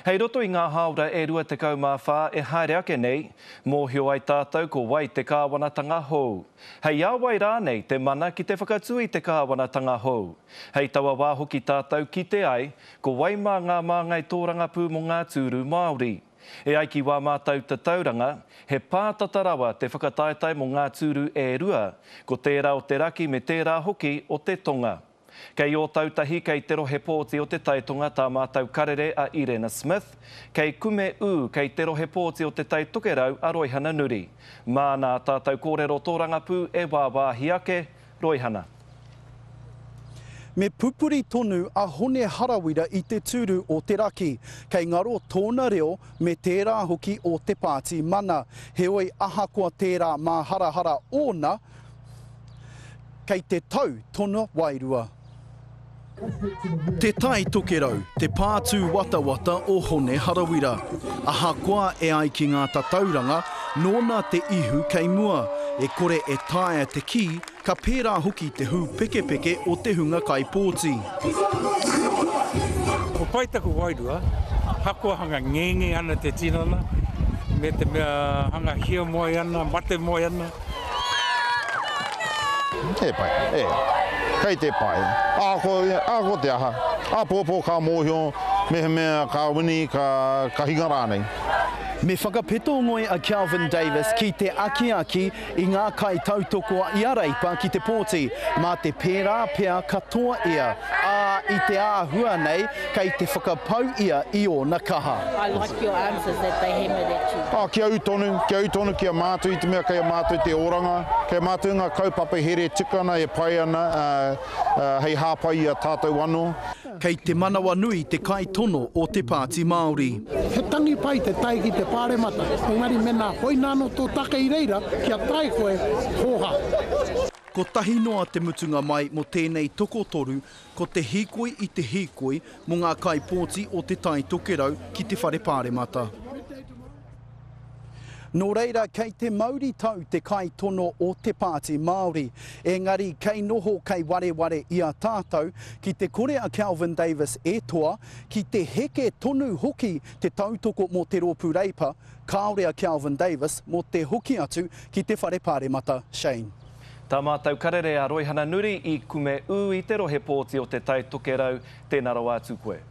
Hei roto I ngā haora e rua te kaumawha e haere ake nei, mō hio ai tātou ko wai te kāwanatanga hou. Hei awai rānei te mana ki te whakatui te kāwanatanga hou. Hei tawa wāhoki tātou ki te ai, ko wai mā ngā māngai tōranga pū mō ngā tūru Māori. E ai ki wā mātou te tauranga, he pātata rawa te whakataetai mō ngā tūru e rua, ko tērā o te raki me tērā hoki o te tonga. Kei o tautahi kei te rohe pōti o te taitonga tā mātou karere a Irena Smith, kei kume u kei te rohe pōti o te taitokerau a Roihana Nuri. Mā nā tātou kōrero tōranga pū e wāwāhi ake, Roihana. Me pupuri tonu a hone harawira I te tūru o te raki, kei ngaro tōna reo me tērā hoki o te pāti mana. He oi ahakoa tērā mā harahara ōna, kei te tau tona wairua. Te tai tokerau, te pātū watawata o hone harawira. Ahakoa e ai ki ngā tatauranga, nōna te ihu kei mua. E kore e taia te ki, ka pērā hoki te hu peke peke o te hunga kai pōti. O paitaku wairua, hakoa hanga ngenge ana te tinana, me te mea hanga hia moe ana, mate moe ana. He pai, kei te pai. Ako te aha. A pōpō ka mōhio, mehe mea ka wini, ka hinga rānei. Me whakapeto ngoe a Kelvin Davis ki te aki I ngā kai tautoko I a reipa ki te pōti, mā te pērā pea katoa ia. I te āhua nei, kei te whakapau ia I ōna kaha. I like your answers that they hammered at you. Kia utonu, kia mātu I te mea, kia mātu te oranga, kia mātu ngā kaupapa here tikana e pai ana, hei hāpai I a tātou anō. Kei te manawa nui te kai tono o te Pāti Māori. He tangi pai te tai ki te pāremata, engari mena hoi nāno tō take I reira, kia tai koe hoha. Ko tahi noa te mutunga mai mo tēnei tokotoru, ko te hīkoi I te hīkoi mo ngā kai pōti o te tai tokerau ki te whare pāremata. Nō reira, kei te mauri tau te kai tono o te Pāti Māori. Engari, kei noho kei wareware I a tātou, ki te kore a Kelvin Davis e toa, ki te heke tonu hoki te tautoko mo te rōpū reipa, kaore a Kelvin Davis mo te hoki atu ki te whare pāremata, Shane. Tā mātou karere a Roihana Nuri I kume u I te rohe pōti o te taitokerau, tēnā rawa atu koe.